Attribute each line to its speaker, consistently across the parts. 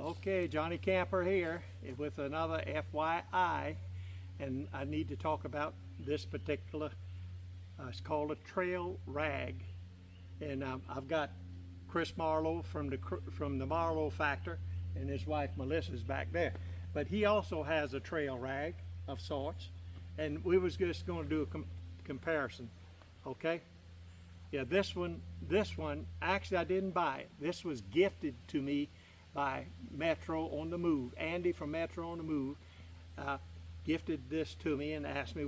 Speaker 1: Okay, Johnny Kamper here with another FYI, and I need to talk about this particular, it's called a trail rag, and I've got Chris Marlowe from the Marlowe Factor, and his wife Melissa's back there, but he also has a trail rag of sorts, and we was just going to do a comparison. Okay, yeah, this one actually I didn't buy it. This was gifted to me by Metro on the Move. Andy from Metro on the Move gifted this to me and asked me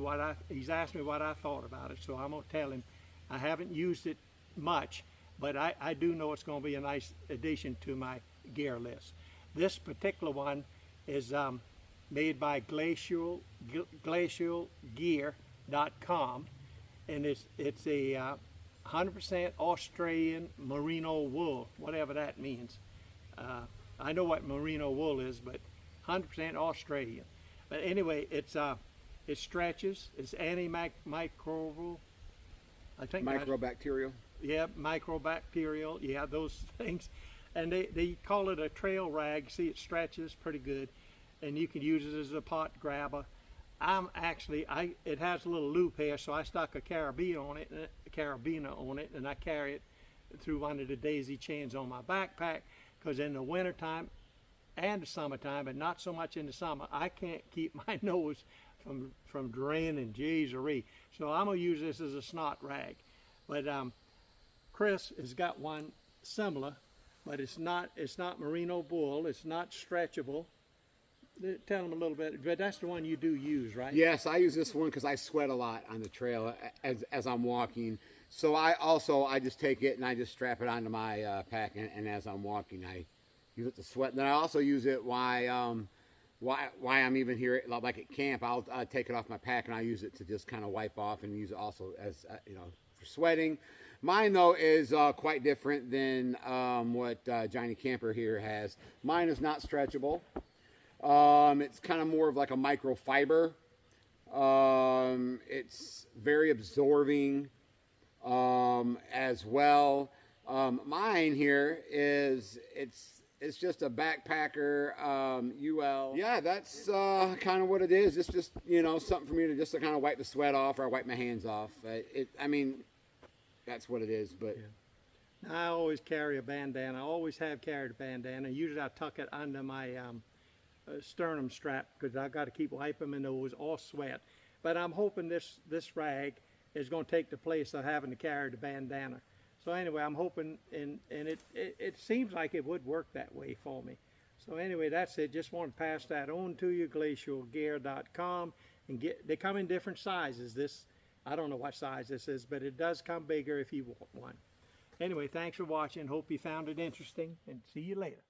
Speaker 1: he's asked me what I thought about it. So I'm gonna tell him I haven't used it much, but I do know it's gonna be a nice addition to my gear list. This particular one is made by glacialgear.com, and it's a 100% Australian merino wool, whatever that means. I know what merino wool is, but 100% Australian. But anyway, it stretches. It's antimicrobial. I think
Speaker 2: microbacterial.
Speaker 1: Yeah, microbacterial. Yeah, those things. And they call it a trail rag. See, it stretches pretty good, and you can use it as a pot grabber. It has a little loop here, so I stuck a carabiner on it, and I carry it through one of the daisy chains on my backpack, because in the wintertime and the summertime, but not so much in the summer, I can't keep my nose from draining, geez-a-ree. So I'm gonna use this as a snot rag. But Chris has got one similar, but it's not merino wool, it's not stretchable. Tell them a little bit, but that's the one you do use, right?
Speaker 2: Yes, I use this one because I sweat a lot on the trail as I'm walking. So I just take it and I just strap it onto my pack, and as I'm walking, I use it to sweat. And then I also use it why I'm even here, like at camp. I'll take it off my pack and I use it to just kind of wipe off, and use it also as for sweating. Mine though is quite different than what Johnny Kamper here has. Mine is not stretchable. It's kind of more of like a microfiber. It's very absorbing as well. Mine here it's just a backpacker UL. Yeah, that's kind of what it is. It's just something for me to just to kind of wipe the sweat off, or wipe my hands off. I mean, that's what it is. But
Speaker 1: yeah. I always carry a bandana. I always have carried a bandana. Usually I tuck it under my sternum strap, because I got to keep wiping my nose or sweat. But I'm hoping this rag is going to take the place of having to carry the bandana. So anyway, I'm hoping, and it seems like it would work that way for me. So anyway, that's it. Just want to pass that on to you, glacialgear.com, and they come in different sizes. I don't know what size this is, but it does come bigger if you want one. Anyway, thanks for watching. Hope you found it interesting, and see you later.